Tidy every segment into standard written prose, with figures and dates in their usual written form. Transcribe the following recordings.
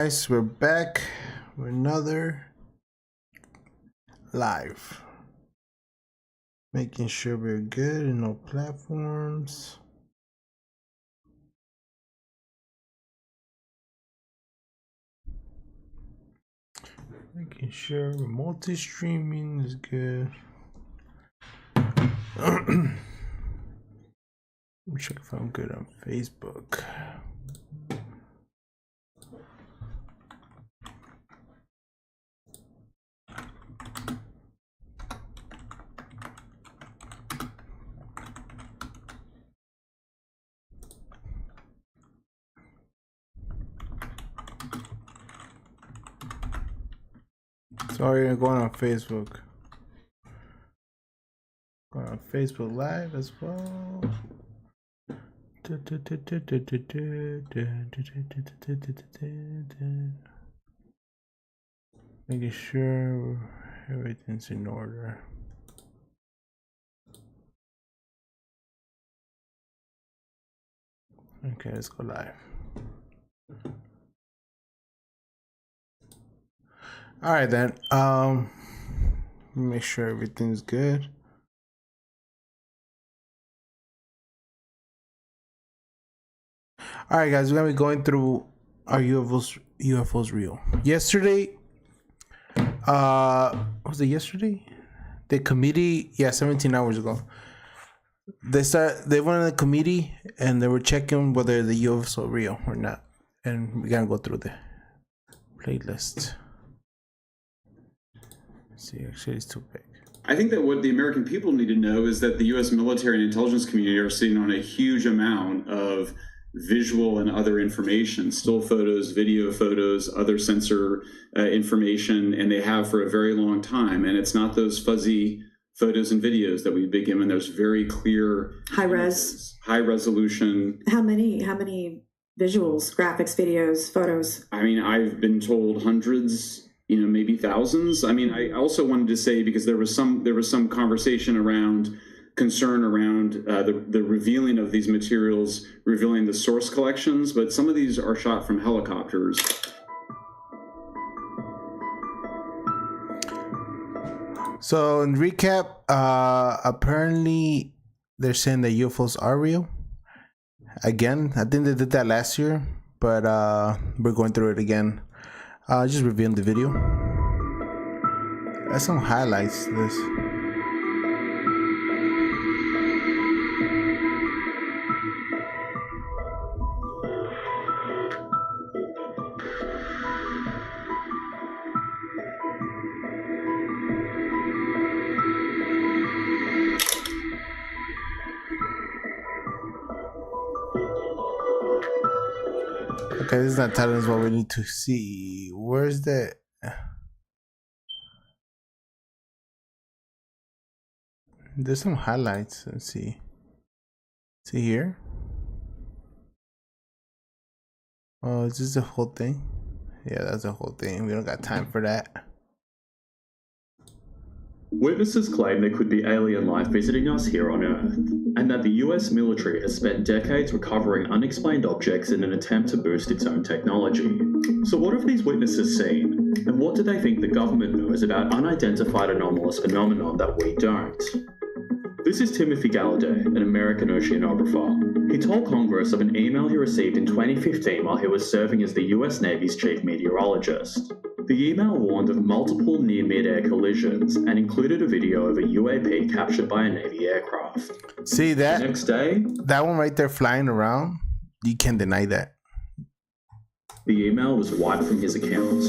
Guys, we're back with another live. Making sure we're good in all platforms. Making sure multi-streaming is good. Let me check if I'm good on Facebook. Sorry, I'm going on Facebook. Going on Facebook Live as well. Making sure everything's in order. Okay, let's go live. All right then. Make sure everything's good. All right, guys, we're gonna be going through our UFOs Real. Yesterday, was it yesterday? The committee, 17 hours ago. They went on the committee and they were checking whether the UFOs are real or not. And we gotta go through the playlist. Let's see, actually it's too big. I think that what the American people need to know is that the U.S. military and intelligence community are sitting on a huge amount of visual and other information, still photos, video photos, other sensor information, and they have for a very long time. And it's not those fuzzy photos and videos that we've been given. There's very clear high resolution. How many visuals, graphics, videos, photos? I mean, I've been told hundreds, maybe thousands. I mean, I also wanted to say, because there was some conversation around concern around the revealing of these materials, revealing the source collections, but some of these are shot from helicopters. So in recap, apparently they're saying that UFOs are real. Again, I think they did that last year, but we're going through it again. Just reviewing the video. That's some highlights to this. Okay, this is not telling us what we need to see. Where's the... There's some highlights. Let's see. See here? Oh, is this the whole thing? Yeah, that's the whole thing. We don't got time for that. Witnesses claim there could be alien life visiting us here on Earth, and that the US military has spent decades recovering unexplained objects in an attempt to boost its own technology. So what have these witnesses seen, and what do they think the government knows about unidentified anomalous phenomenon that we don't? This is Timothy Gallaudet, an American oceanographer. He told Congress of an email he received in 2015 while he was serving as the US Navy's chief meteorologist. The email warned of multiple near mid-air collisions and included a video of a UAP captured by a Navy aircraft. See that? The next day, that one right there flying around, you can't deny that. The email was wiped from his account.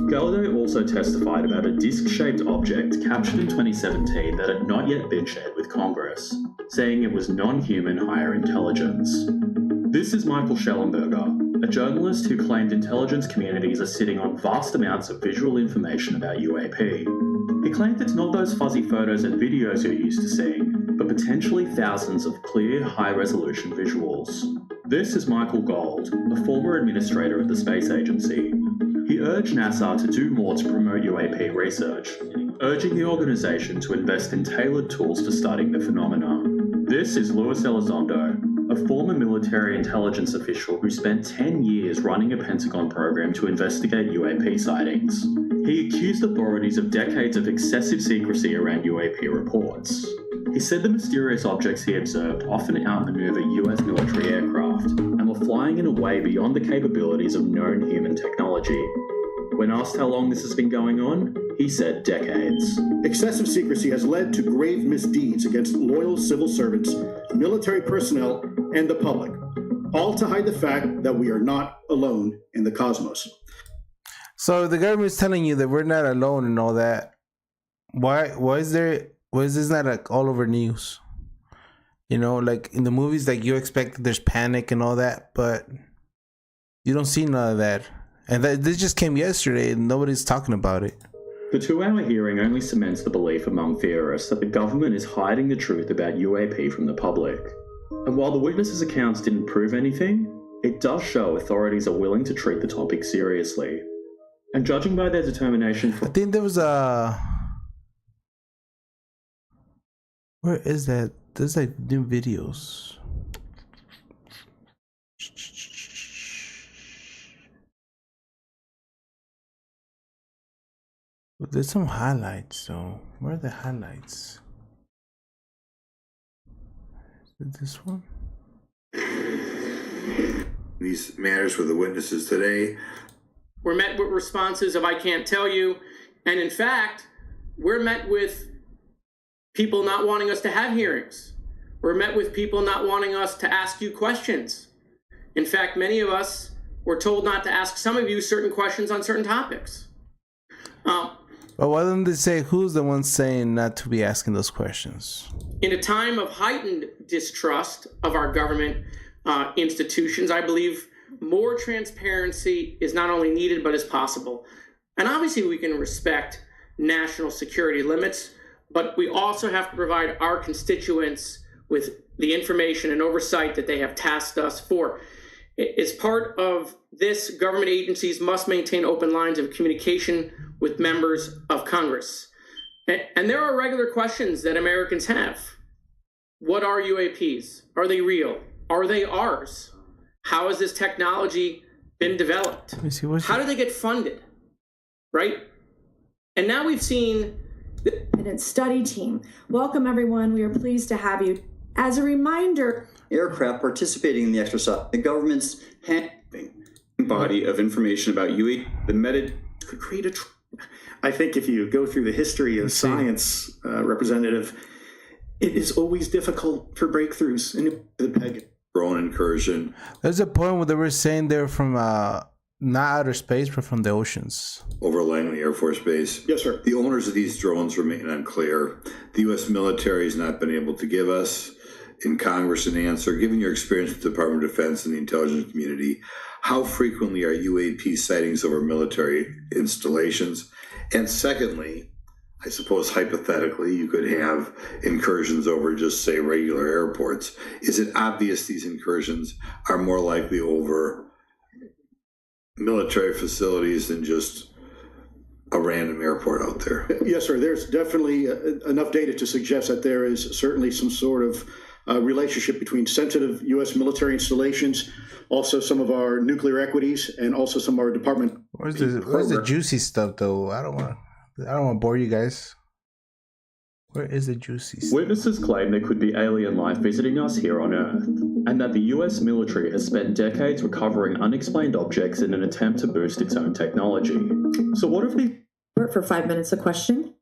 Gallaudet also testified about a disc-shaped object captured in 2017 that had not yet been shared with Congress, saying it was non-human higher intelligence. This is Michael Schellenberger, a journalist who claimed intelligence communities are sitting on vast amounts of visual information about UAP. He claimed it's not those fuzzy photos and videos you're used to seeing, but potentially thousands of clear, high-resolution visuals. This is Michael Gold, a former administrator of the space agency. He urged NASA to do more to promote UAP research, urging the organisation to invest in tailored tools for studying the phenomena. This is Luis Elizondo, a former military intelligence official who spent 10 years running a Pentagon program to investigate UAP sightings. He accused authorities of decades of excessive secrecy around UAP reports. He said the mysterious objects he observed often outmaneuver US military aircraft and were flying in a way beyond the capabilities of known human technology. When asked how long this has been going on, he said decades. Excessive secrecy has led to grave misdeeds against loyal civil servants, military personnel, and the public, all to hide the fact that we are not alone in the cosmos. So the government's telling you that we're not alone and all that. Why is this not like all over news? You know, like in the movies, like you expect that there's panic and all that, but you don't see none of that. And this just came yesterday and nobody's talking about it. The 2-hour hearing only cements the belief among theorists that the government is hiding the truth about UAP from the public. And while the witnesses' accounts didn't prove anything, it does show authorities are willing to treat the topic seriously. And judging by their determination for... I think there was a... Where is that? There's like new videos. But there's some highlights though. Where are the highlights? Is it this one? These matters with the witnesses today. We're met with responses of I can't tell you. And in fact, we're met with people not wanting us to have hearings. We're met with people not wanting us to ask you questions. In fact, many of us were told not to ask some of you certain questions on certain topics. But why don't they say who's the one saying not to be asking those questions? In a time of heightened distrust of our government institutions, I believe more transparency is not only needed, but is possible. And obviously we can respect national security limits, but we also have to provide our constituents with the information and oversight that they have tasked us for. As part of this, government agencies must maintain open lines of communication with members of Congress. And there are regular questions that Americans have. What are UAPs? Are they real? Are they ours? How has this technology been developed? How do they get funded? Right? And now we've seen... Independent study team. Welcome, everyone. We are pleased to have you. As a reminder... Aircraft participating in the exercise, the government's body of information about UAP, the meta could create a... I think if you go through the history of science, Representative, it is always difficult for breakthroughs in the PEG. Drone incursion. There's a point where they were saying they're from not outer space, but from the oceans. Over Langley Air Force Base. Yes, sir. The owners of these drones remain unclear. The U.S. military has not been able to give us in Congress an answer. Given your experience with the Department of Defense and the intelligence community, how frequently are UAP sightings over military installations? And secondly, I suppose hypothetically, you could have incursions over just, say, regular airports. Is it obvious these incursions are more likely over military facilities than just a random airport out there? Yes, sir. There's definitely enough data to suggest that there is certainly some sort of relationship between sensitive U.S. military installations, also some of our nuclear equities, and also some of our department. Where's the juicy stuff, though? I don't want to bore you guys. Where is the juicy stuff? Witnesses claim there could be alien life visiting us here on Earth, and that the US military has spent decades recovering unexplained objects in an attempt to boost its own technology. So what if they... For 5 minutes, a question.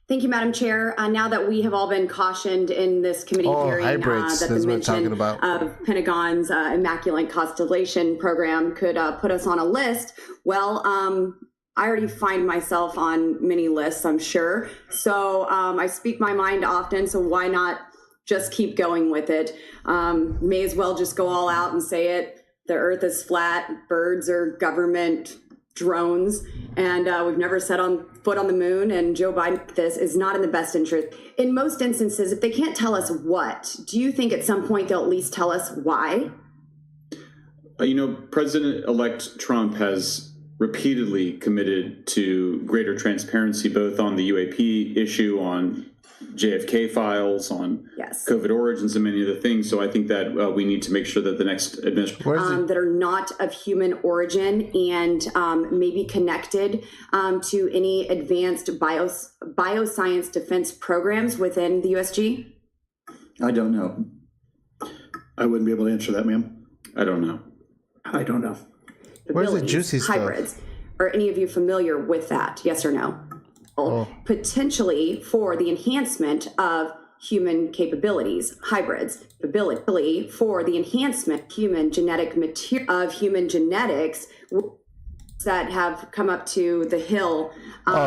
Thank you, Madam Chair. Now that we have all been cautioned in this committee hearing hybrids, that the mention of Pentagon's Immaculate Constellation program could put us on a list, well, I already find myself on many lists, I'm sure. So I speak my mind often, so why not just keep going with it? May as well just go all out and say it. The Earth is flat, birds are government drones, and we've never set on foot on the moon, and Joe Biden, this is not in the best interest. In most instances, if they can't tell us what, do you think at some point they'll at least tell us why? President-elect Trump has repeatedly committed to greater transparency, both on the UAP issue, on JFK files, on COVID origins, and many other things. So I think that we need to make sure that the next administration that are not of human origin and maybe connected to any advanced bioscience defense programs within the USG? I don't know. I wouldn't be able to answer that, ma'am. I don't know. I don't know. Where's the juicy stuff? Hybrids. Are any of you familiar with that? Yes or no? Potentially for the enhancement of human capabilities, hybrids, ability for the enhancement human genetic material of human genetics that have come up to the Hill.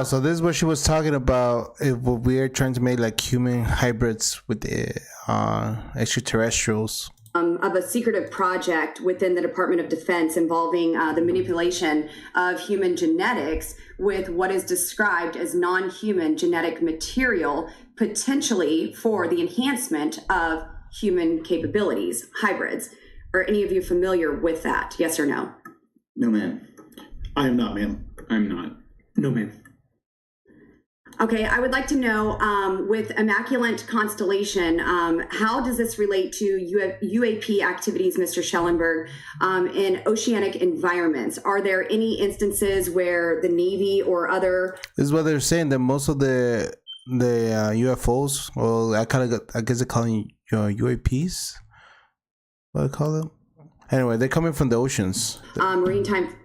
So this is what she was talking about. What we're trying to make like human hybrids with the extraterrestrials. Of a secretive project within the Department of Defense involving the manipulation of human genetics with what is described as non-human genetic material, potentially for the enhancement of human capabilities, hybrids. Are any of you familiar with that? Yes or no? No, ma'am. I am not, ma'am. I'm not. No, ma'am. Okay, I would like to know, with Immaculate Constellation, how does this relate to UAP activities, Mr. Schellenberg, in oceanic environments? Are there any instances where the Navy or other... This is what they're saying, that most of the UFOs, well, I guess they call them UAPs. What do I call them? Anyway, they're coming from the oceans. Maritime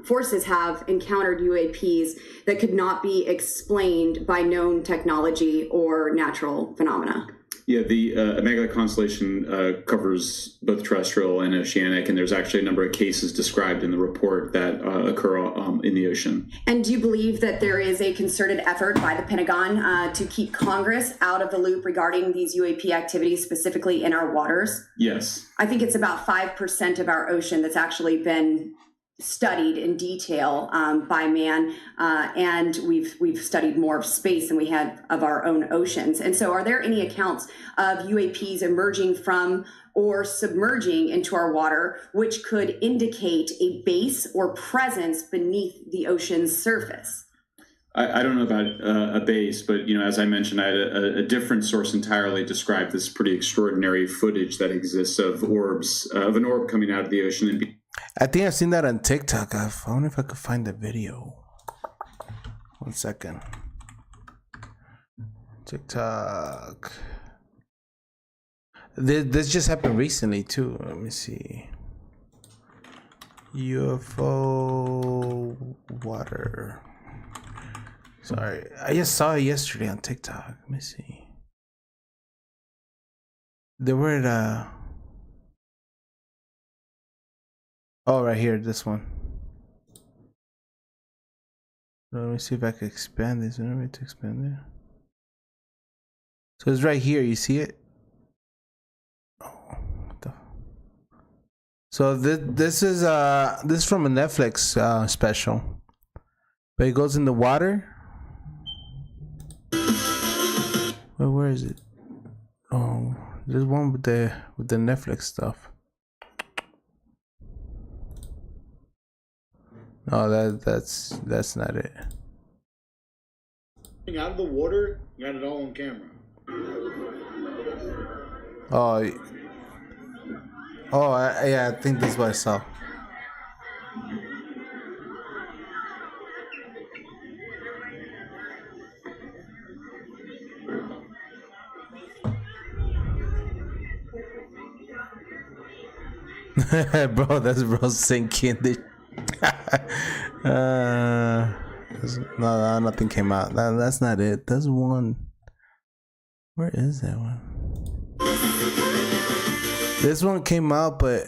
forces have encountered UAPs that could not be explained by known technology or natural phenomena. Yeah, the Immaculate Constellation covers both terrestrial and oceanic, and there's actually a number of cases described in the report that occur in the ocean. And do you believe that there is a concerted effort by the Pentagon to keep Congress out of the loop regarding these UAP activities, specifically in our waters? Yes. I think it's about 5% of our ocean that's actually been studied in detail by man, and we've studied more of space than we had of our own oceans. And so are there any accounts of UAPs emerging from or submerging into our water which could indicate a base or presence beneath the ocean's surface? I don't know about a base, but as I mentioned, I had a different source entirely describe this pretty extraordinary footage that exists of orbs, of an orb coming out of the ocean and I think I've seen that on TikTok. I wonder if I could find the video. 1 second. TikTok. This just happened recently too. Let me see. UFO water. Sorry, I just saw it yesterday on TikTok. Let me see. They were at oh, right here, this one. Let me see if I can expand this. Is there a way to expand it? So it's right here. You see it? Oh, what the... So this is from a Netflix special, but it goes in the water. Well, where is it? Oh, there's one with the Netflix stuff. No, that's not it. Out of the water, got it all on camera. Yeah, I think that's what I saw. Bro, that's bro sinking. No, nothing came out. That's not it. There's one. Where is that one? This one came out, but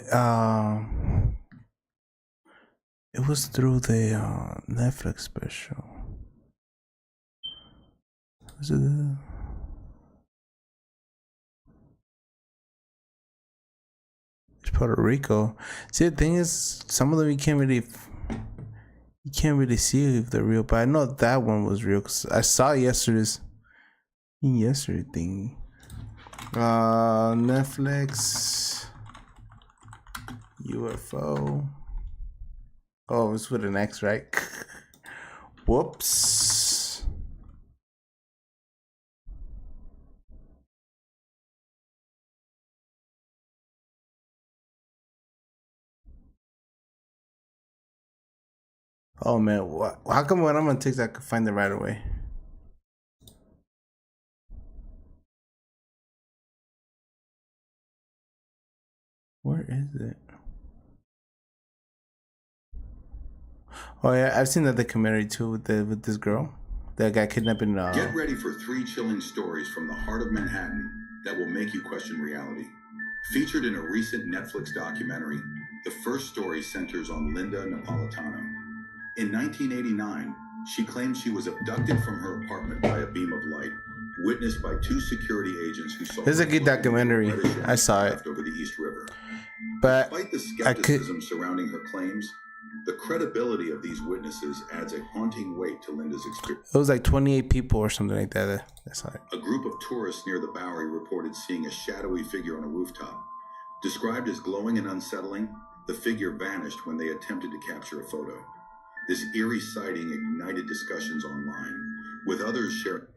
it was through the Netflix special. Was it? It's Puerto Rico. See, the thing is, some of them you can't really see if they're real. But I know that one was real because I saw yesterday thing. Netflix UFO. Oh, it's with an X, right? Whoops. Oh man, how come when I'm on TikTok I can find it right away? Where is it? Oh yeah, I've seen that documentary too with this girl that got kidnapped in. Get ready for 3 chilling stories from the heart of Manhattan that will make you question reality. Featured in a recent Netflix documentary, the first story centers on Linda Napolitano. In 1989, she claimed she was abducted from her apartment by a beam of light, witnessed by 2 security agents who saw. This is a good documentary. I saw it. Over the East River. But despite the skepticism surrounding her claims, the credibility of these witnesses adds a haunting weight to Linda's experience. It was like 28 people or something like that. That's it. A group of tourists near the Bowery reported seeing a shadowy figure on a rooftop. Described as glowing and unsettling, the figure vanished when they attempted to capture a photo. This eerie sighting ignited discussions online, with others sharing.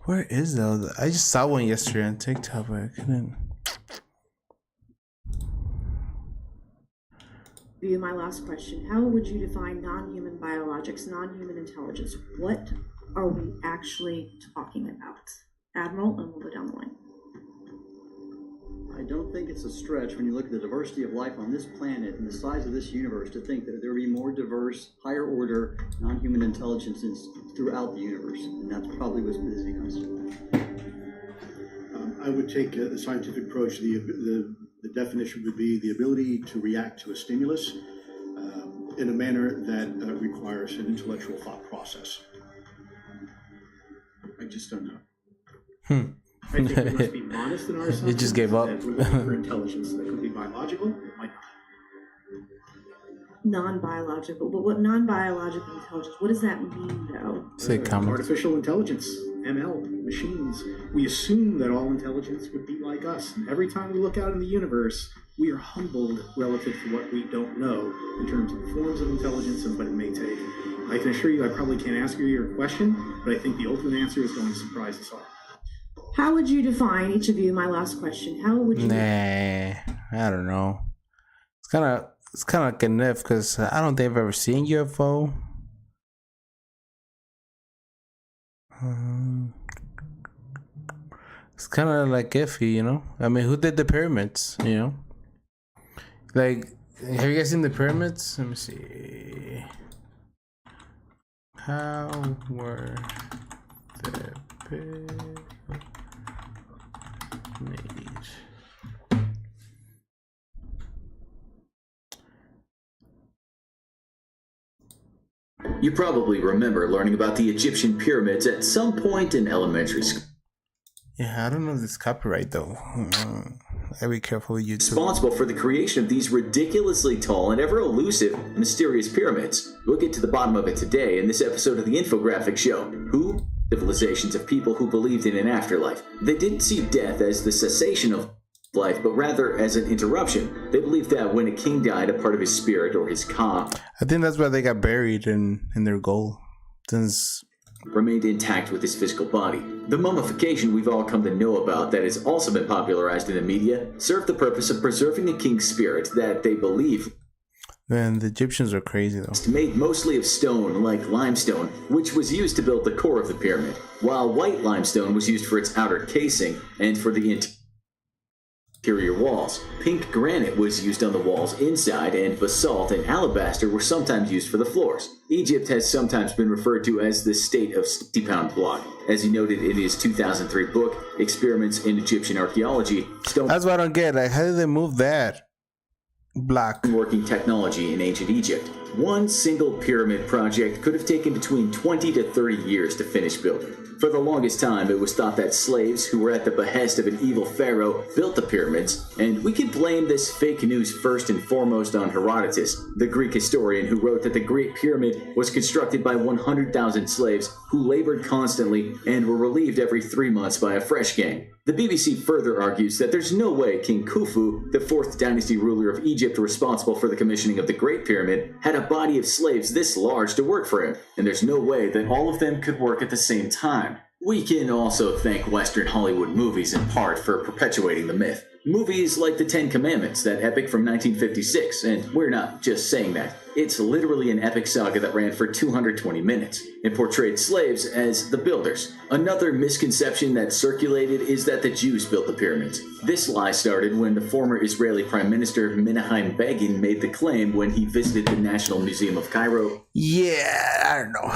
Where is though? I just saw one yesterday on TikTok, but I couldn't. My last question. How would you define non-human biologics, non-human intelligence? What are we actually talking about? Admiral, and we'll go down the line. I don't think it's a stretch when you look at the diversity of life on this planet and the size of this universe to think that there will be more diverse, higher order, non-human intelligences throughout the universe. And that's probably what's visiting us. I would take the scientific approach. The definition would be the ability to react to a stimulus in a manner that requires an intellectual thought process. I just don't know. I think we must be modest in our assumptions. It just gave up. That we're looking for intelligence that could be biological, it might not. Non-biological, but what non-biological intelligence? What does that mean, though? Artificial intelligence, ML, machines. We assume that all intelligence would be like us. And every time we look out in the universe, we are humbled relative to what we don't know in terms of the forms of intelligence and what it may take. I can assure you, I probably can't answer your question, but I think the ultimate answer is going to surprise us all. How would you define, each of you, my last question, how would you... Nah, I don't know. It's kind of like a myth because I don't think I've ever seen UFO. It's kind of like iffy, you know? I mean, who did the pyramids, you know? Like, have you guys seen the pyramids? Let me see. How were the pyramids made? You probably remember learning about the Egyptian pyramids at some point in elementary school. Yeah, I don't know if it's copyright though. I'll be careful with YouTube. Responsible for the creation of these ridiculously tall and ever elusive, mysterious pyramids. We'll get to the bottom of it today in this episode of the infographic show. Who? Civilizations of people who believed in an afterlife. They didn't see death as the cessation of life, but rather as an interruption. They believed that when a king died, a part of his spirit or his ka, I think that's why they got buried in their gold, since remained intact with his physical body. The mummification we've all come to know about that has also been popularized in the media served the purpose of preserving a king's spirit that they believe. Man, the Egyptians are crazy though. Made mostly of stone, like limestone, which was used to build the core of the pyramid, while white limestone was used for its outer casing and for the interior walls. Pink granite was used on the walls inside, and basalt and alabaster were sometimes used for the floors. Egypt has sometimes been referred to as the state of 60-pound block. As he noted in his 2003 book, Experiments in Egyptian Archaeology, that's what I don't get. Like, how did they move that block? Working technology in ancient Egypt. One single pyramid project could have taken between 20 to 30 years to finish building. For the longest time, it was thought that slaves who were at the behest of an evil pharaoh built the pyramids, and we can blame this fake news first and foremost on Herodotus, the Greek historian who wrote that the Great Pyramid was constructed by 100,000 slaves who labored constantly and were relieved every 3 months by a fresh gang. The BBC further argues that there's no way King Khufu, the 4th dynasty ruler of Egypt responsible for the commissioning of the Great Pyramid, had a body of slaves this large to work for him, and there's no way that all of them could work at the same time. We can also thank Western Hollywood movies in part for perpetuating the myth. Movies like The 10 Commandments, that epic from 1956, and we're not just saying that. It's literally an epic saga that ran for 220 minutes. It portrayed slaves as the builders. Another misconception that circulated is that the Jews built the pyramids. This lie started when the former Israeli Prime Minister Menachem Begin made the claim when he visited the National Museum of Cairo. Yeah, I don't know.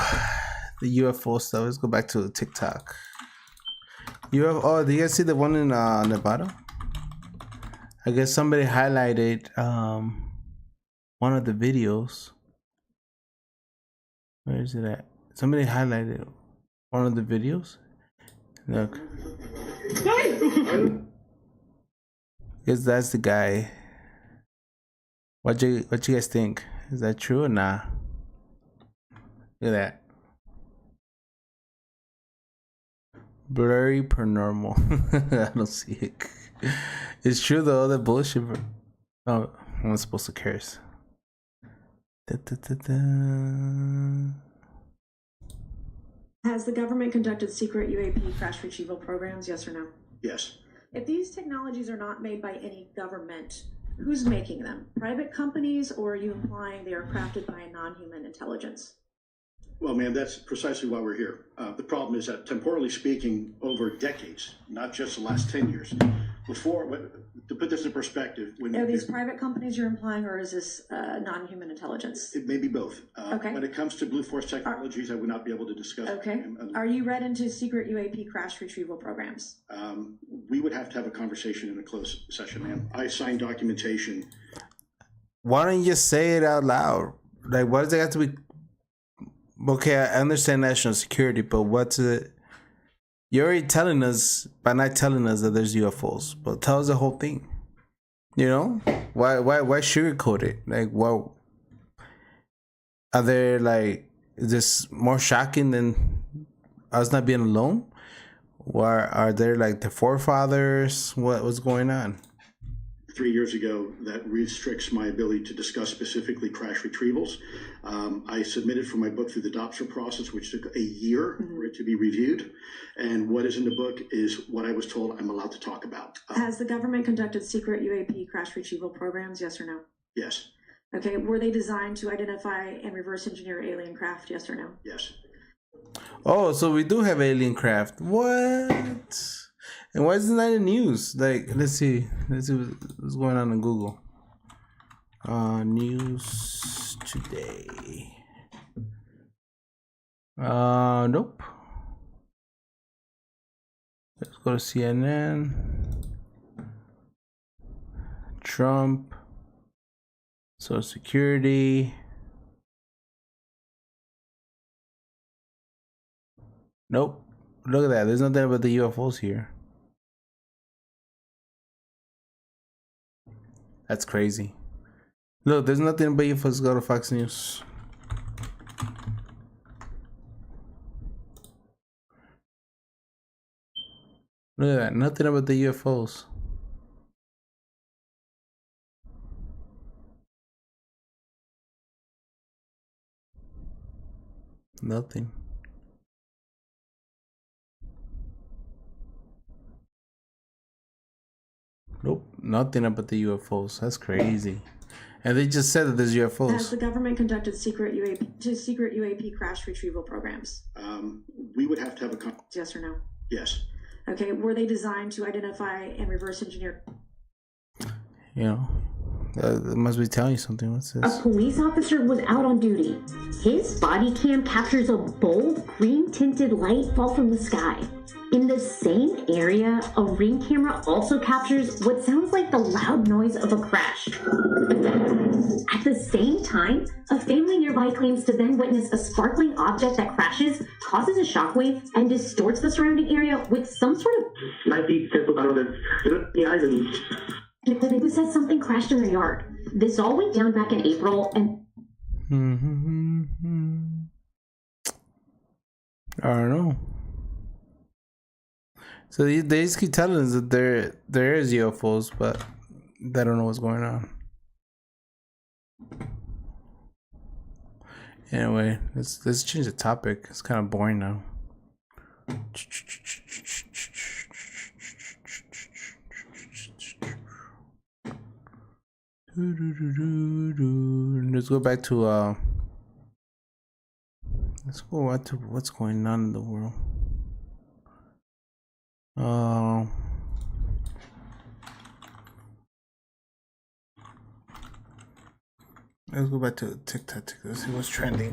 The UFO stuff. Let's go back to TikTok. Oh, do you guys see the one in Nevada? I guess somebody highlighted one of the videos. Where is it at? Somebody highlighted one of the videos. Look. Guess that's the guy. What you guys think? Is that true or nah? Look at that. Blurry paranormal. I don't see it. It's true though, the bullshit. Oh, I'm not supposed to curse. Has the government conducted secret UAP crash retrieval programs, yes or no? Yes. If these technologies are not made by any government, who's making them? Private companies, or are you implying they are crafted by a non-human intelligence? Well, ma'am, that's precisely why we're here. The problem is that, temporally speaking, over decades, not just the last 10 years, to put this in perspective, Are these private companies you're implying, or is this non-human intelligence? It may be both. Okay. When it comes to Blue Force Technologies, I would not be able to discuss. Okay. Are you read into secret UAP crash retrieval programs? We would have to have a conversation in a closed session, ma'am. I signed documentation. Why don't you just say it out loud? Like, why does it have to be? Okay, I understand national security, but what's it? You're already telling us by not telling us that there's UFOs, but tell us the whole thing. You know, why sugarcoat it? Like, what are there, like, is this more shocking than us not being alone? Or are there like the forefathers? What's going on? 3 years ago, that restricts my ability to discuss specifically crash retrievals. I submitted for my book through the adoption process, which took a year for it to be reviewed. And what is in the book is what I was told I'm allowed to talk about. Has the government conducted secret UAP crash retrieval programs, yes or no? Yes. Okay, were they designed to identify and reverse engineer alien craft, yes or no? Yes. Oh, so we do have alien craft. What? And why isn't that in the news? Like, let's see what's going on in Google. News today. Nope. Let's go to CNN. Trump. Social Security. Nope. Look at that. There's nothing about the UFOs here. That's crazy. Look, there's nothing but UFOs. Go to Fox News. Look at that. Nothing about the UFOs. Nothing. Nope, nothing about the UFOs. That's crazy. And they just said that there's UFOs. Has the government conducted secret UAP crash retrieval programs? We would have to have a yes or no? Yes. Okay, were they designed to identify and reverse engineer? You know, It must be telling you something. What's this? A police officer was out on duty. His body cam captures a bold green-tinted light fall from the sky. In the same area, a Ring camera also captures what sounds like the loud noise of a crash. At the same time, a family nearby claims to then witness a sparkling object that crashes, causes a shockwave, and distorts the surrounding area with some sort of... And the neighbor says something crashed in their yard. This all went down back in April, and... I don't know. So they just keep telling us that there is UFOs, but they don't know what's going on. Anyway, let's change the topic. It's kind of boring now. Let's go back to let's go back to what's going on in the world. Let's go back to TikTok. Let's see what's trending.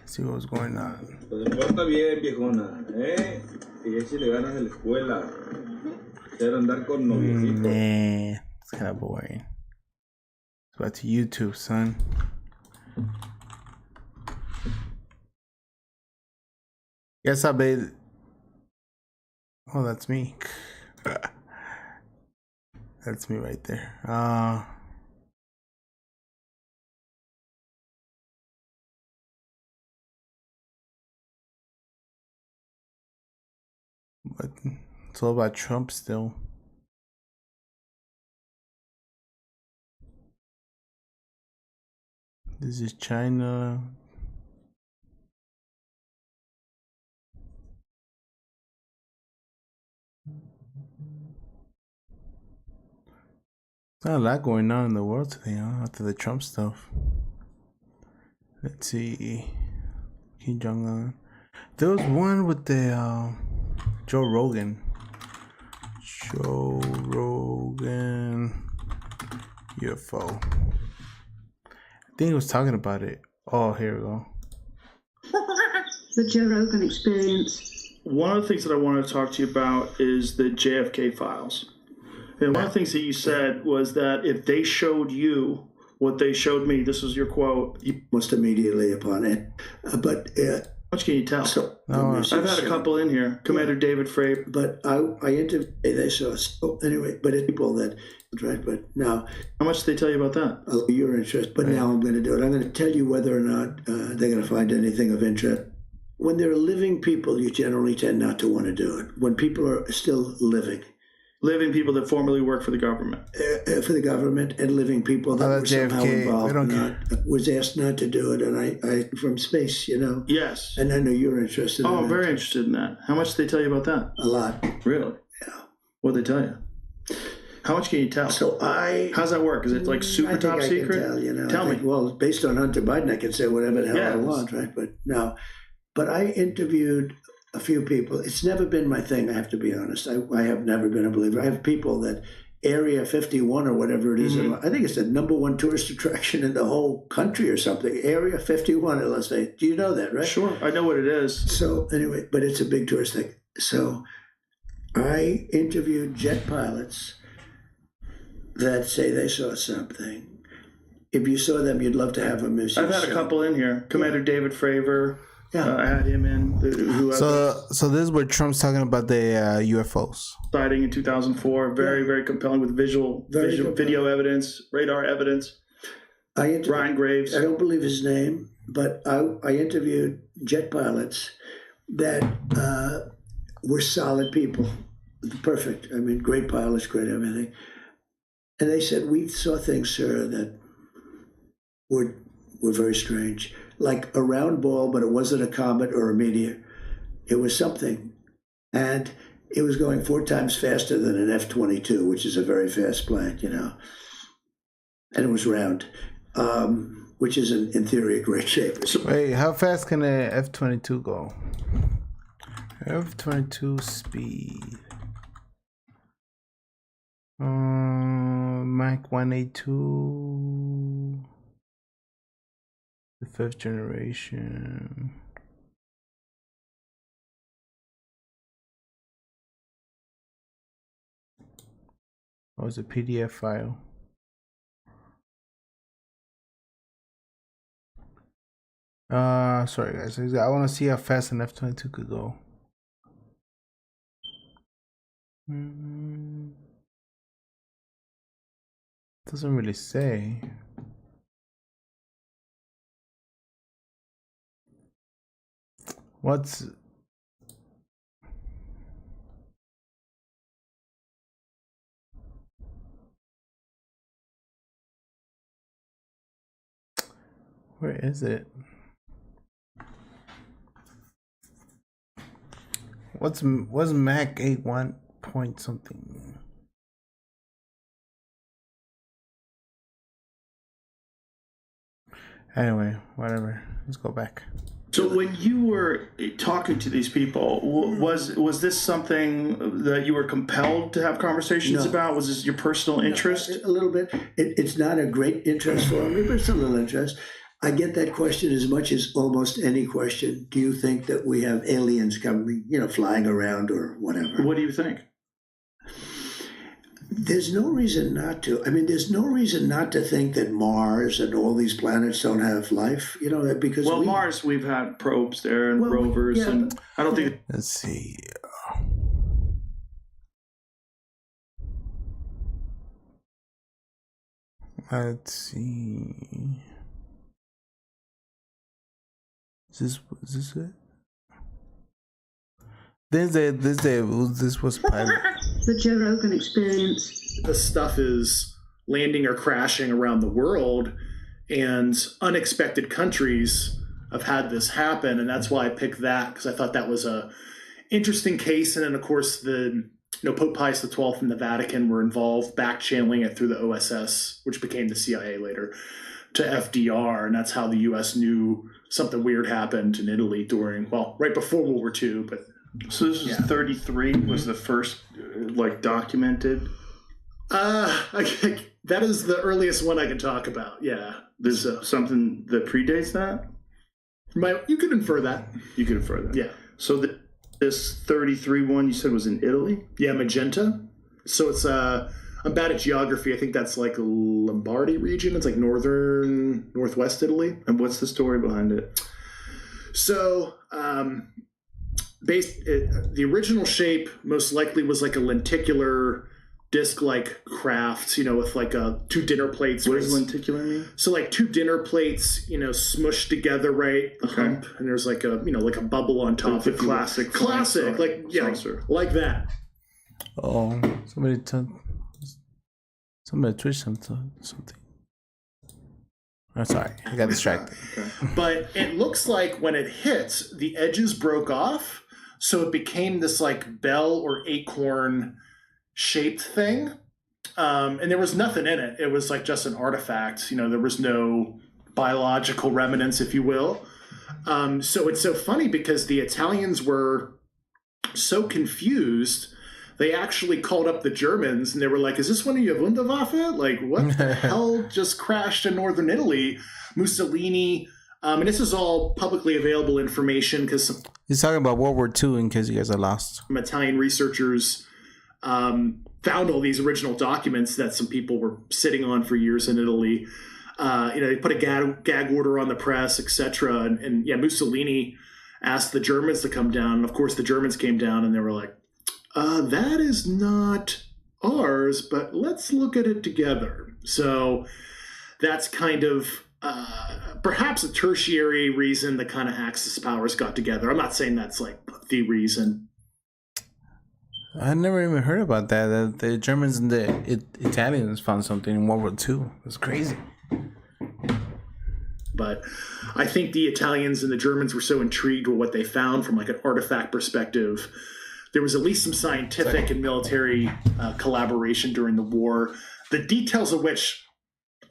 Let's see what's going on. Pues está bien, viejona, y échale ganas en la escuela. Quiero andar con noviecitos. Nah, it's kind of boring. Let's go back to YouTube, son. Yes, I bet. Oh, that's me. That's me right there. But it's all about Trump still. This is China. Not a lot going on in the world today, huh? After the Trump stuff. Let's see. Kim Jong-un. There was one with the Joe Rogan. Joe Rogan UFO. I think he was talking about it. Oh, here we go. The Joe Rogan experience. One of the things that I want to talk to you about is the JFK files. And one of the things that you said was that if they showed you what they showed me, this was your quote. You must immediately upon it. But how much can you tell? So, I've had a couple in here. Commander David Fravor. But I interviewed, they saw us. Oh, anyway, but it's people that, right, but now. How much did they tell you about that? Your interest, but now I'm going to do it. I'm going to tell you whether or not they're going to find anything of interest. When they're living people, you generally tend not to want to do it. When people are still living. Living people that formerly work for the government. For the government, and living people that were somehow involved. Was asked not to do it, and I from space, you know. Yes. And I know you're interested in that. Oh, very interested in that. How much did they tell you about that? A lot. Really? Yeah. What did they tell you? How much can you tell? So how's that work? Is it like super top secret? I can tell, you know. Tell me. Well, based on Hunter Biden, I can say whatever the hell I want, right? But I interviewed a few people. It's never been my thing, I have to be honest. I have never been a believer. I have people that Area 51 or whatever it is, I think it's the #1 tourist attraction in the whole country or something. Area 51 in Las Vegas. Do you know that, right? Sure, I know what it is. So anyway, but it's a big tourist thing. So I interviewed jet pilots that say they saw something. If you saw them, you'd love to have them as I've had a couple in here. Commander David Fravor. Yeah, I had him in. So this is where Trump's talking about the UFOs. Sighting in 2004, very compelling with video evidence, radar evidence. Brian Graves. I don't believe his name, but I interviewed jet pilots that were solid people, perfect. I mean, great pilots, great everything. And they said, we saw things, sir, that were very strange. Like a round ball, but it wasn't a comet or a meteor. It was something. And it was going 4 times faster than an F-22, which is a very fast plane, you know. And it was round, which is, in theory, a great shape. Wait, how fast can an F-22 go? F-22 speed. Mac 182. The 5th generation. Oh, it's a PDF file. Sorry guys. I want to see how fast an F-22 could go. Doesn't really say. What's where is it? What's Mac 81 point something? Anyway, whatever. Let's go back. So when you were talking to these people, was this something that you were compelled to have conversations about? Was this your personal interest? A little bit. It's not a great interest for me, but it's a little interest. I get that question as much as almost any question. Do you think that we have aliens coming, flying around or whatever? What do you think? There's no reason not to. I mean, there's no reason not to think that Mars and all these planets don't have life, because Mars, we've had probes there and rovers, and I don't think. Let's see. Let's see. Is this it? This was pilot. The Joe Rogan Experience. The stuff is landing or crashing around the world, and unexpected countries have had this happen, and that's why I picked that, because I thought that was a interesting case. And then, of course, Pope Pius XII and the Vatican were involved, back-channeling it through the OSS, which became the CIA later, to FDR, and that's how the U.S. knew something weird happened in Italy right before World War II, but. So this was 33 was the first documented. That is the earliest one I can talk about. Yeah, there's something that predates that. You could infer that. Yeah. So this 33 one you said was in Italy. Yeah, magenta. So it's I'm bad at geography. I think that's like Lombardy region. It's like northwest Italy. And what's the story behind it? So. The original shape most likely was like a lenticular disc-like craft, with like two dinner plates. What does lenticular mean? So like two dinner plates, smushed togetger, right? The hump, and there's like a like a bubble on top. The classic, like that. Oh, somebody twitched something. I'm sorry, I got distracted. Okay. But it looks like when it hits, the edges broke off, so it became this like bell or acorn shaped thing. And there was nothing in it. It was like just an artifact. There was no biological remnants, if you will. So it's so funny because the Italians were so confused. They actually called up the Germans and they were like, is this one of your Wunderwaffe? Like, what the hell just crashed in northern Italy? Mussolini. And this is all publicly available information because he's talking about World War II in case you guys are lost. Some Italian researchers found all these original documents that some people were sitting on for years in Italy. They put a gag order on the press, etc. And Mussolini asked the Germans to come down. And of course, the Germans came down and they were like, that is not ours, but let's look at it together. So that's kind of perhaps a tertiary reason the kind of Axis powers got together. I'm not saying that's like the reason. I never even heard about that the Germans and the Italians found something in World War II. It's crazy. But I think the Italians and the Germans were so intrigued with what they found from like an artifact perspective. There was at least some scientific and military collaboration during the war. The details of which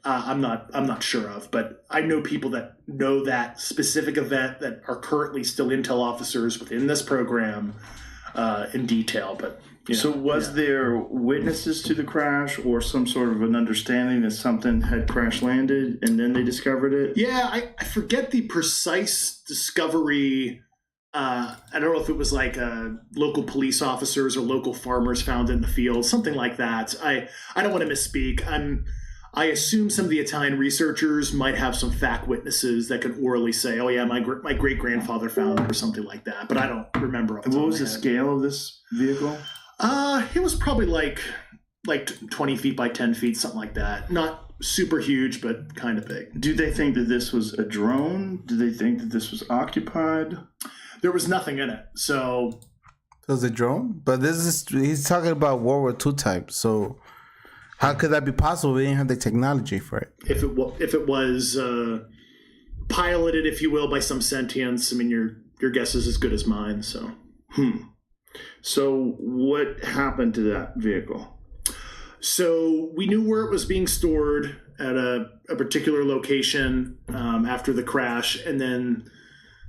I'm not sure of, but I know people that know that specific event that are currently still intel officers within this program in detail. But So was there witnesses to the crash or some sort of an understanding that something had crash landed and then they discovered it? Yeah, I forget the precise discovery. I don't know if it was like local police officers or local farmers found it in the field, something like that. I don't want to misspeak. I assume some of the Italian researchers might have some fact witnesses that could orally say, "Oh yeah, my great grandfather found it," or something like that. But I don't remember. And what was the scale of this vehicle? It was probably like 20 feet by 10 feet, something like that. Not super huge, but kind of big. Do they think that this was a drone? Do they think that this was occupied? There was nothing in it, so. It was a drone, but he's talking about World War II type. So how could that be possible? We didn't have the technology for it. If it was piloted, if you will, by some sentience, I mean, your guess is as good as mine. So. So what happened to that vehicle? So we knew where it was being stored at a particular location after the crash, and then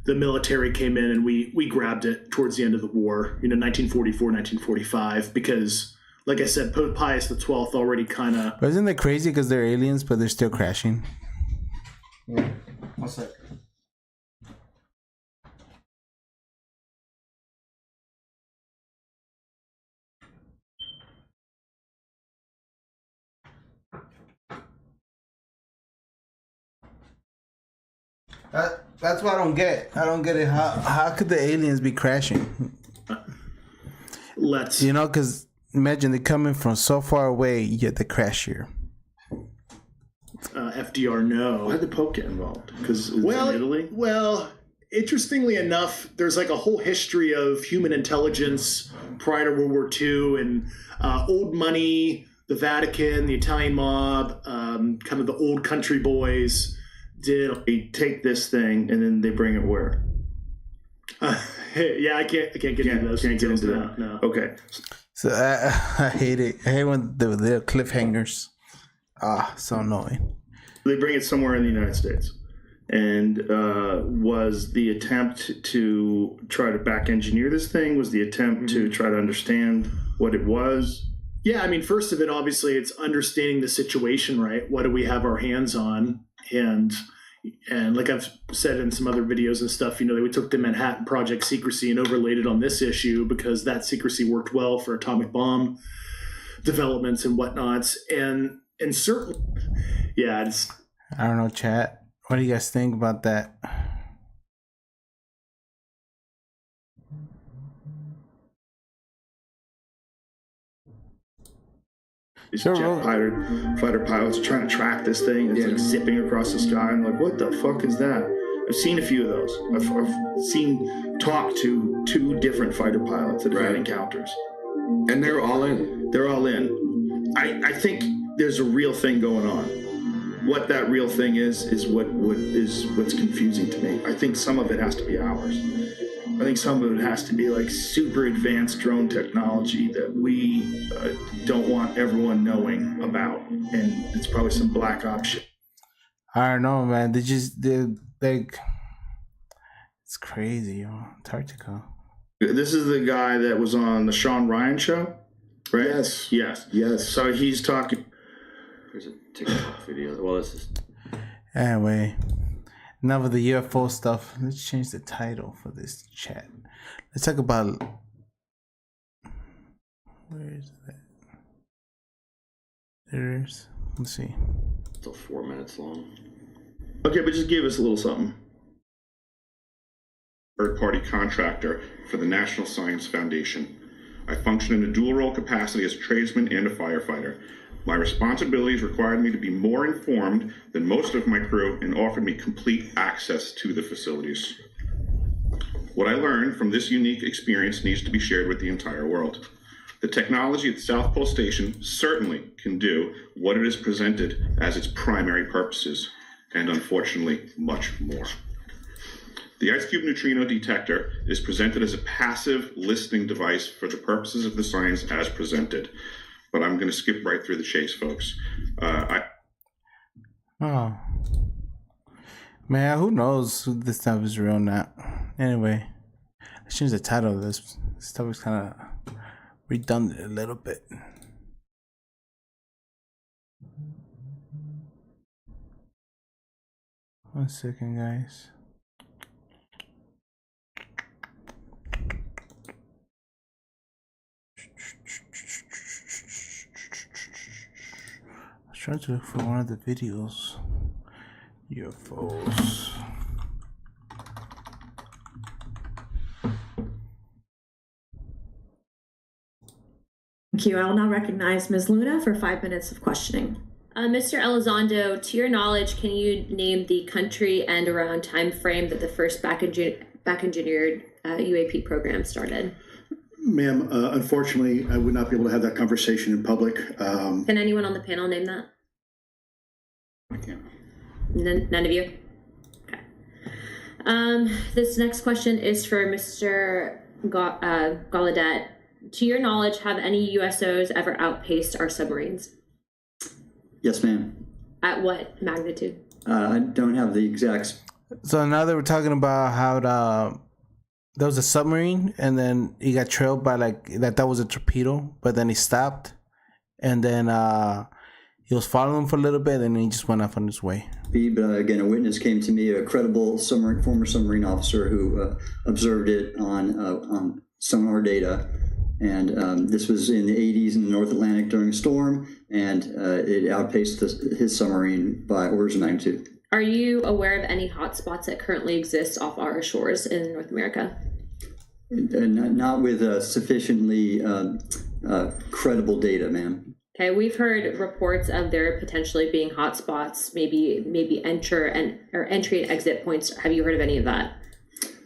the military came in and we grabbed it towards the end of the war, 1944, 1945, because, like I said, Pope Pius XII already kind of... But isn't that crazy because they're aliens, but they're still crashing? Yeah. What's that? That's what I don't get. I don't get it. How could the aliens be crashing? Because imagine they're coming from so far away, yet they crash here. FDR, no. Why did the Pope get involved? Because it's in Italy? Well, interestingly enough, there's like a whole history of human intelligence prior to World War II and old money, the Vatican, the Italian mob, kind of the old country boys. They take this thing and then they bring it where? Yeah, I can't get into those. Can't get into that. No. Okay. So I hate it. I hate when they're cliffhangers. So annoying. They bring it somewhere in the United States. And was the attempt to try to back engineer this thing? Was the attempt to try to understand what it was? Yeah, I mean, first of it, obviously, it's understanding the situation, right? What do we have our hands on? And like I've said in some other videos and stuff, we took the Manhattan Project secrecy and overlaid it on this issue because that secrecy worked well for atomic bomb developments and whatnots. And certainly, yeah, I don't know, chat. What do you guys think about that? These fighter pilots trying to track this thing. It's like zipping across the sky. I'm like, what the fuck is that? I've seen a few of those. I've talked to 2 different fighter pilots that have had encounters. And they're all in. They're all in. I think there's a real thing going on. What that real thing is what's confusing to me. I think some of it has to be ours. I think some of it has to be like super advanced drone technology that we don't want everyone knowing about, and it's probably some black ops shit. I don't know, man. It's crazy, yo. Antarctica. This is the guy that was on the Sean Ryan show, right? Yes. So he's talking. There's a TikTok video. Well, this is. Anyway. Enough of the UFO stuff. Let's change the title for this chat. Let's talk about... Where is that? There it is. Let's see. Still 4 minutes long. Okay, but just give us a little something. Third-party contractor for the National Science Foundation. I function in a dual-role capacity as a tradesman and a firefighter. My responsibilities required me to be more informed than most of my crew and offered me complete access to the facilities. What I learned from this unique experience needs to be shared with the entire world. The technology at the South Pole Station certainly can do what it is presented as its primary purposes, and unfortunately, much more. The Ice Cube Neutrino Detector is presented as a passive listening device for the purposes of the science as presented. But I'm going to skip right through the chase, folks. Oh. Man, who knows if this stuff is real or not. Anyway, let's change the title of this. This topic's kind of redundant a little bit. One second, guys. I was trying to look for one of the videos. UFOs. Thank you. I will now recognize Ms. Luna for 5 minutes of questioning. Mr. Elizondo, to your knowledge, can you name the country and around time frame that the first back engineered UAP program started? Ma'am, unfortunately, I would not be able to have that conversation in public. Can anyone on the panel name that? I can't. None of you? Okay. This next question is for Mr. Gallaudet. To your knowledge, have any USOs ever outpaced our submarines? Yes, ma'am. At what magnitude? I don't have the exact. So now that we're talking about how there was a submarine and then he got trailed by that was a torpedo, but then he stopped and then he was following him for a little bit and he just went off on his way. But again, a witness came to me, a credible former submarine officer who observed it on sonar data. And this was in the 80s in the North Atlantic during a storm, and it outpaced his submarine by orders of magnitude. Are you aware of any hotspots that currently exist off our shores in North America? Not with sufficiently credible data, ma'am. Okay, we've heard reports of there potentially being hotspots, maybe entry and exit points. Have you heard of any of that?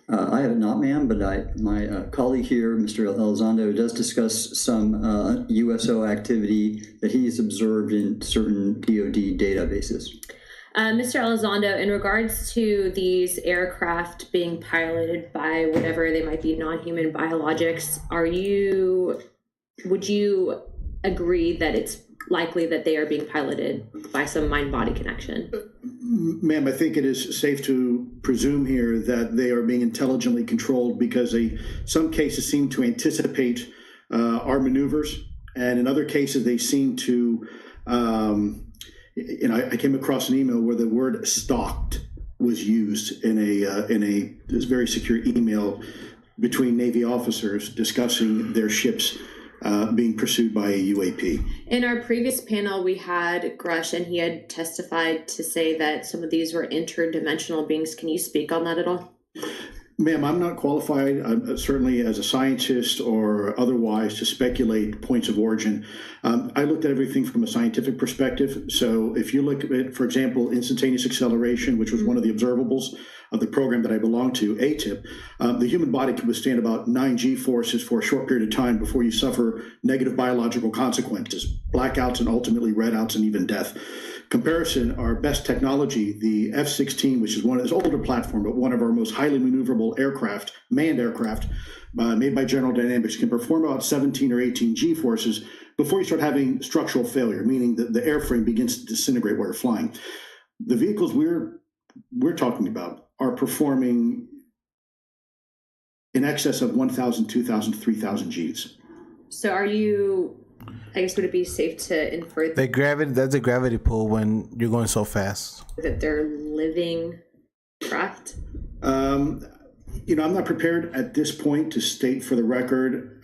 I have not, ma'am, but my colleague here, Mr. Elizondo, does discuss some USO activity that he's observed in certain DoD databases. Mr. Elizondo, in regards to these aircraft being piloted by whatever they might be, non-human biologics, would you agree that it's likely that they are being piloted by some mind-body connection? Ma'am, I think it is safe to presume here that they are being intelligently controlled because some cases seem to anticipate our maneuvers, and in other cases they seem to, I came across an email where the word "stalked" was used in this very secure email between Navy officers discussing their ships being pursued by a UAP. In our previous panel, we had Grush, and he had testified to say that some of these were interdimensional beings. Can you speak on that at all? Ma'am, I'm not qualified, certainly as a scientist or otherwise, to speculate points of origin. I looked at everything from a scientific perspective. So if you look at, for example, instantaneous acceleration, which was one of the observables of the program that I belong to, ATIP, the human body can withstand about 9 G-forces for a short period of time before you suffer negative biological consequences, blackouts and ultimately redouts and even death. Comparison, our best technology, the F-16, which is one of this older platform, but one of our most highly maneuverable aircraft, manned aircraft, made by General Dynamics, can perform about 17 or 18 G-forces before you start having structural failure, meaning that the airframe begins to disintegrate while you're flying. The vehicles we're talking about are performing in excess of 1,000, 2,000, 3,000 Gs. So I guess would it be safe to infer that's a gravity pull when you're going so fast that they're living craft? I'm not prepared at this point to state for the record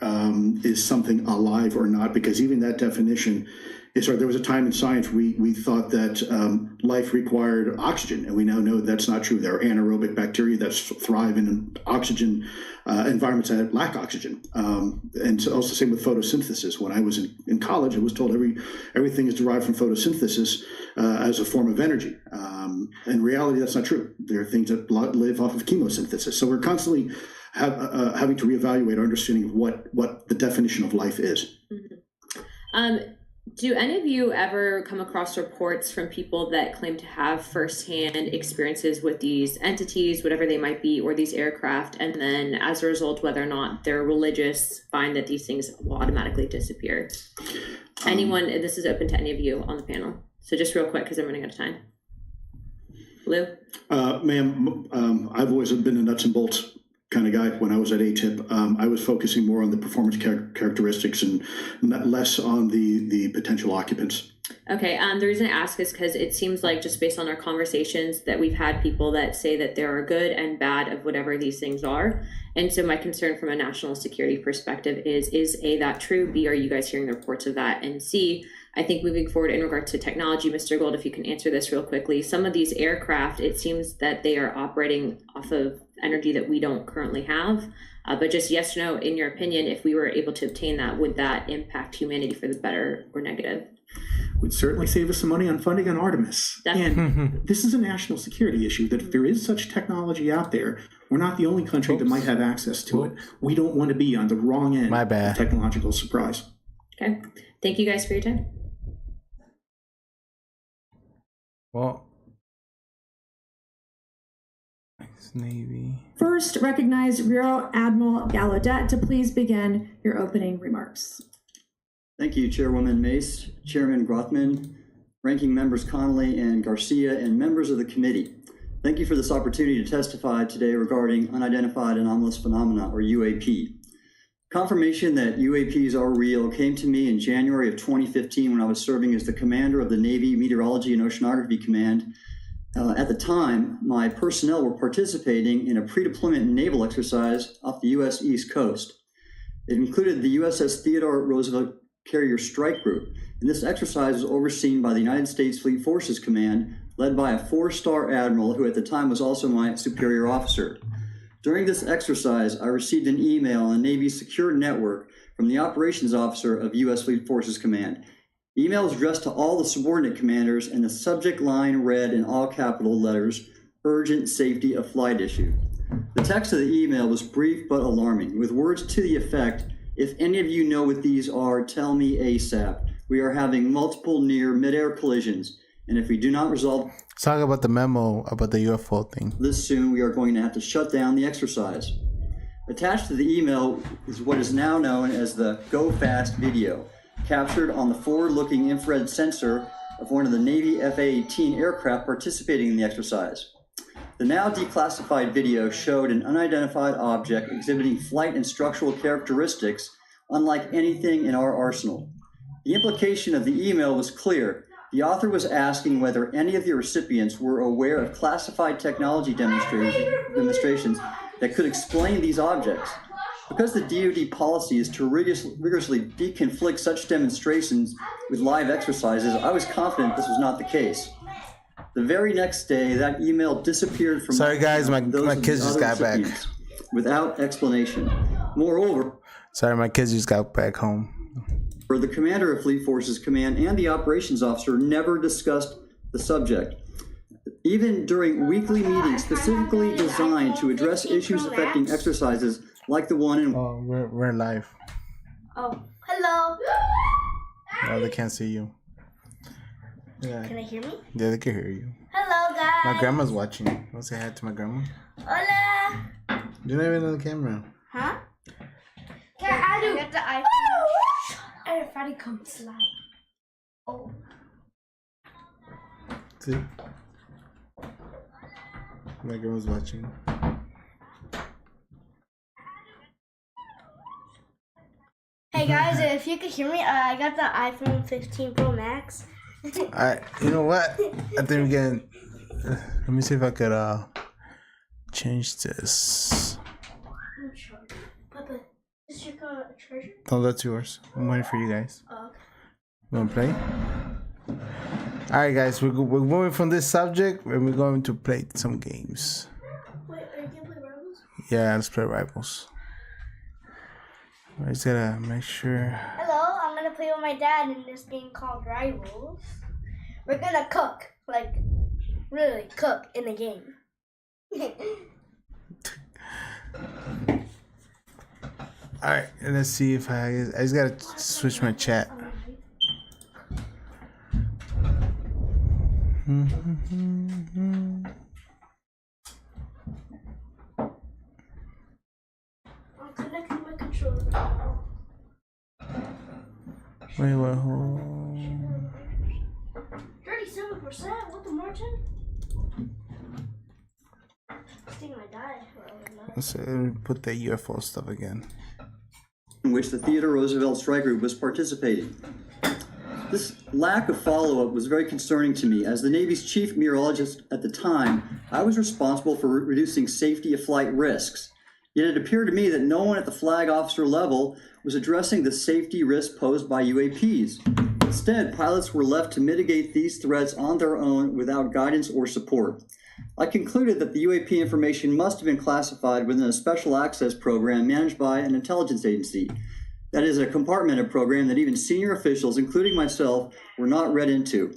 is something alive or not, because even that definition is there was a time in science we thought that life required oxygen, and we now know that's not true. There are anaerobic bacteria that thrive in oxygen environments that lack oxygen, and so also same with photosynthesis. When I was in college, I was told everything is derived from photosynthesis as a form of energy. In reality, that's not true. There are things that live off of chemosynthesis. So we're constantly having to reevaluate our understanding of what the definition of life is. Mm-hmm. Do any of you ever come across reports from people that claim to have firsthand experiences with these entities, whatever they might be, or these aircraft, and then as a result, whether or not they're religious, find that these things will automatically disappear? Anyone, this is open to any of you on the panel. So just real quick, because I'm running out of time. Lou? Ma'am, I've always been a nuts and bolts kind of guy when I was at ATIP. I was focusing more on the performance characteristics and less on the potential occupants. Okay, the reason I ask is because it seems like just based on our conversations that we've had people that say that there are good and bad of whatever these things are. And so my concern from a national security perspective is A, that true? B, are you guys hearing the reports of that? And C, I think moving forward in regard to technology, Mr. Gold, if you can answer this real quickly, some of these aircraft, it seems that they are operating off of energy that we don't currently have. But just yes or no, in your opinion, if we were able to obtain that, would that impact humanity for the better or negative? Would certainly save us some money on funding on Artemis. And this is a national security issue, that if there is such technology out there, we're not the only country that might have access to it. We don't want to be on the wrong end of technological surprise. Okay. Thank you guys for your time. Well, thanks, Navy. First, recognize Rear Admiral Gallaudet to please begin your opening remarks. Thank you, Chairwoman Mace, Chairman Grothman, Ranking Members Connolly and Garcia, and members of the committee. Thank you for this opportunity to testify today regarding unidentified anomalous phenomena, or UAP. Confirmation that UAPs are real came to me in January of 2015 when I was serving as the commander of the Navy Meteorology and Oceanography Command. At the time, my personnel were participating in a pre-deployment naval exercise off the U.S. East Coast. It included the USS Theodore Roosevelt Carrier Strike Group, and this exercise was overseen by the United States Fleet Forces Command, led by a 4-star admiral who at the time was also my superior officer. During this exercise, I received an email on the Navy's secure network from the operations officer of U.S. Fleet Forces Command. The email was addressed to all the subordinate commanders, and the subject line read in all capital letters, "Urgent Safety of Flight Issue." The text of the email was brief but alarming, with words to the effect, "If any of you know what these are, tell me ASAP. We are having multiple near mid-air collisions, and if we do not resolve..." Let's talk about the memo about the UFO thing. "This soon, we are going to have to shut down the exercise." Attached to the email is what is now known as the Go Fast video, captured on the forward-looking infrared sensor of one of the Navy F-A-18 aircraft participating in the exercise. The now declassified video showed an unidentified object exhibiting flight and structural characteristics unlike anything in our arsenal. The implication of the email was clear. The author was asking whether any of the recipients were aware of classified technology demonstrations that could explain these objects. Because the DoD policy is to rigorously deconflict such demonstrations with live exercises, I was confident this was not the case. The very next day, that email disappeared from my kids just got back without explanation. Moreover, my kids just got back home. The commander of Fleet Forces Command and the operations officer never discussed the subject. Even during weekly meetings specifically designed to address issues affecting exercises like the one in... Oh, we're live. Oh, hello. Oh, they can't see you. Yeah. Can they hear me? Yeah, they can hear you. Hello, guys. My grandma's watching. Want to say hi to my grandma? Hola. You're not even on the camera. Huh? Can I do? Get the iPhone. Everybody come slide. Oh. See? My grandma's watching. Hey guys, if you could hear me, I got the iPhone 15 Pro Max. You know what? I think we can. Let me see if I could change this. Papa, is your treasure? No, that's yours. I'm waiting for you guys. Oh, okay. You wanna play? Alright guys, we're moving from this subject and we're going to play some games. Wait, are you gonna play Rivals? Yeah, let's play Rivals. I just gotta make sure. Hello, I'm gonna play with my dad in this game called Rivals. We're gonna cook, like really cook in the game. Alright, let's see if I just gotta switch my chat. I'm connecting my controller. Wait, hold on. 37%? What the margin? Sting my dad. Let's put the UFO stuff again. In which the Theodore Roosevelt Strike Group was participating. This lack of follow-up was very concerning to me. As the Navy's chief meteorologist at the time, I was responsible for reducing safety of flight risks. Yet it appeared to me that no one at the flag officer level was addressing the safety risk posed by UAPs. Instead, pilots were left to mitigate these threats on their own without guidance or support. I concluded that the UAP information must have been classified within a special access program managed by an intelligence agency. That is a compartmented program that even senior officials, including myself, were not read into.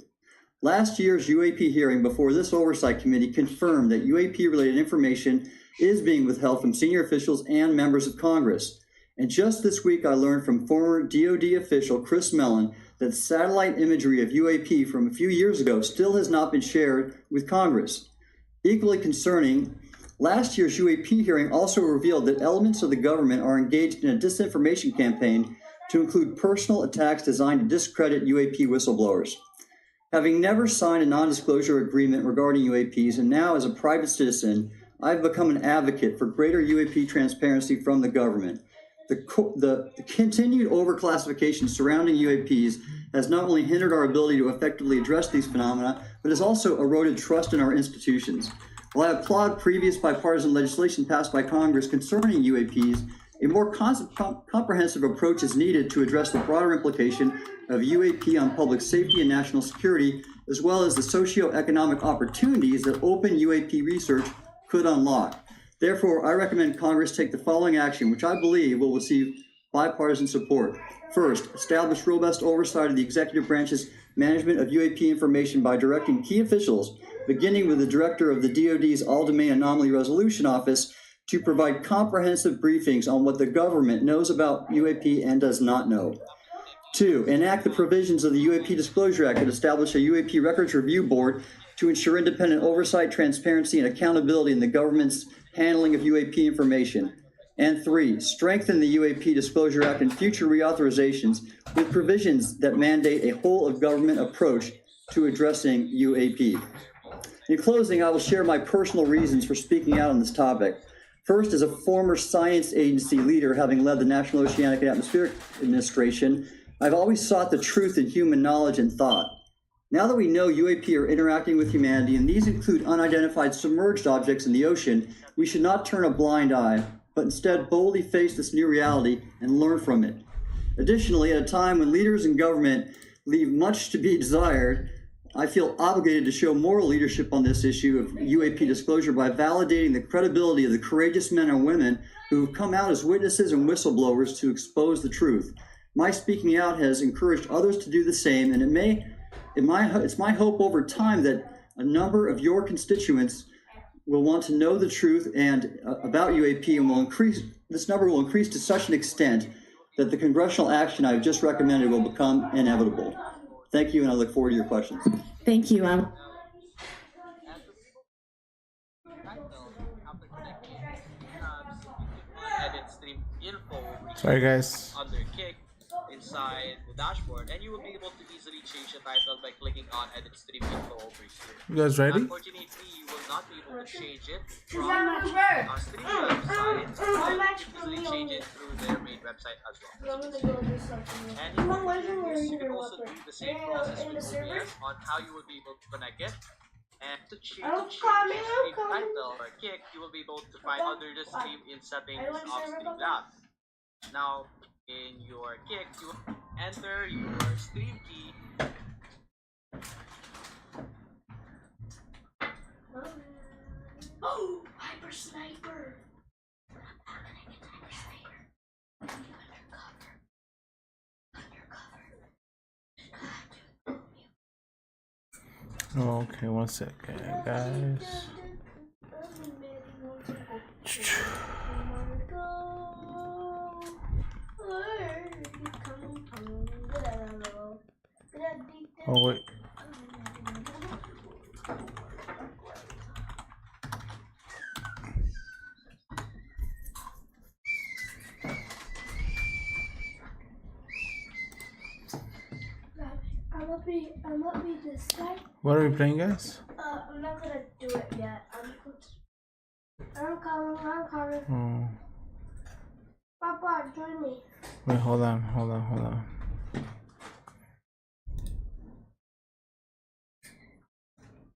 Last year's UAP hearing before this oversight committee confirmed that UAP-related information is being withheld from senior officials and members of Congress. And just this week, I learned from former DoD official Chris Mellon that satellite imagery of UAP from a few years ago still has not been shared with Congress. Equally concerning, last year's UAP hearing also revealed that elements of the government are engaged in a disinformation campaign to include personal attacks designed to discredit UAP whistleblowers. Having never signed a non-disclosure agreement regarding UAPs, and now as a private citizen, I've become an advocate for greater UAP transparency from the government. The continued overclassification surrounding UAPs has not only hindered our ability to effectively address these phenomena, but has also eroded trust in our institutions. While I applaud previous bipartisan legislation passed by Congress concerning UAPs, a more comprehensive approach is needed to address the broader implication of UAP on public safety and national security, as well as the socioeconomic opportunities that open UAP research could unlock. Therefore, I recommend Congress take the following action, which I believe will receive bipartisan support. First, establish robust oversight of the executive branch's management of UAP information by directing key officials, beginning with the director of the DoD's All-Domain Anomaly Resolution Office, to provide comprehensive briefings on what the government knows about UAP and does not know. Two, enact the provisions of the UAP Disclosure Act and establish a UAP Records Review Board to ensure independent oversight, transparency, and accountability in the government's handling of UAP information. And three, strengthen the UAP Disclosure Act and future reauthorizations with provisions that mandate a whole-of-government approach to addressing UAP. In closing, I will share my personal reasons for speaking out on this topic. First, as a former science agency leader, having led the National Oceanic and Atmospheric Administration, I've always sought the truth in human knowledge and thought. Now that we know UAP are interacting with humanity, and these include unidentified submerged objects in the ocean, we should not turn a blind eye, but instead boldly face this new reality and learn from it. Additionally, at a time when leaders in government leave much to be desired, I feel obligated to show moral leadership on this issue of UAP disclosure by validating the credibility of the courageous men and women who have come out as witnesses and whistleblowers to expose the truth. My speaking out has encouraged others to do the same, and it's my hope over time that a number of your constituents will want to know the truth and about UAP, and this number will increase to such an extent that the congressional action I've just recommended will become inevitable. Thank you, and I look forward to your questions. Thank you. Sorry, guys. Under Kick inside the dashboard, and you will be able to easily change the title by clicking on Edit Stream Info over here. You guys ready? Unfortunately, you will not be able to change it from a stream website. You easily change it through their main website as well. And you can also do the same process with OBS on how you will be able to connect it. And to change the stream title or Kick, you will be able to find under the stream in settings of Streamlabs. Now, in your Kick, you will enter your stream key. Oh, Hyper Sniper! I'm not gonna get Hyper Sniper. Okay, one second, guys. Oh wait. I'm gonna be this guy. What are we playing, guys? I'm not gonna do it yet. I'm coming. Oh. Papa, join me. Wait, hold on.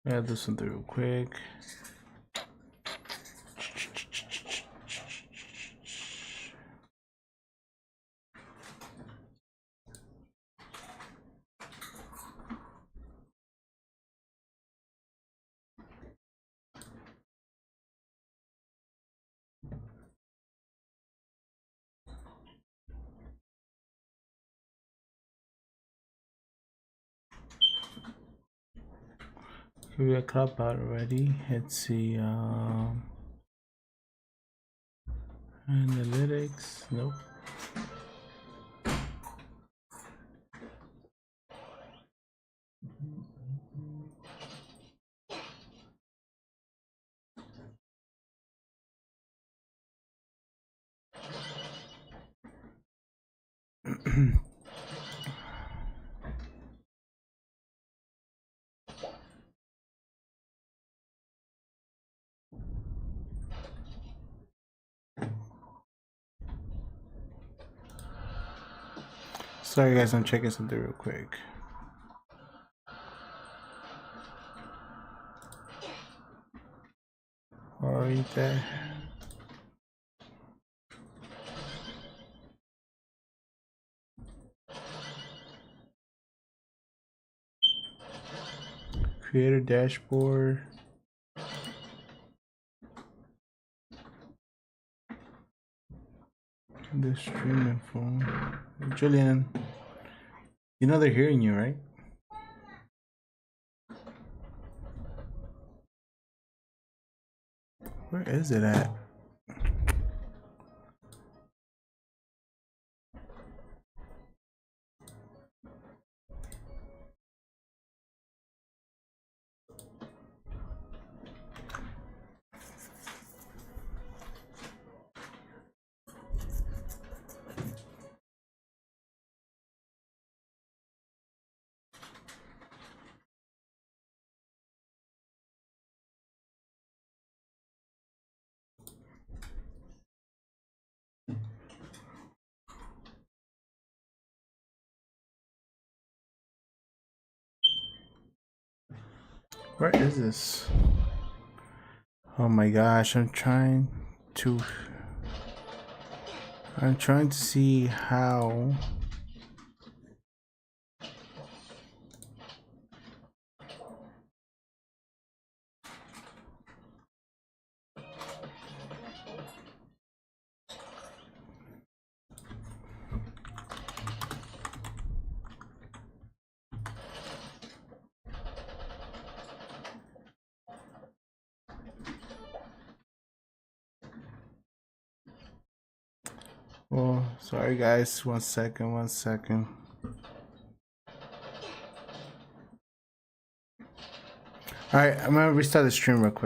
I gotta do something real quick. We got crop out already. Let's see. Analytics. Nope. Sorry guys, I'm checking something real quick. Right there. Creator dashboard. The streaming phone. Julian, you know they're hearing you, right? Where is it at? Where is this? Oh my gosh, I'm trying to see how. Oh, sorry guys, one second. Alright, I'm gonna restart the stream real quick.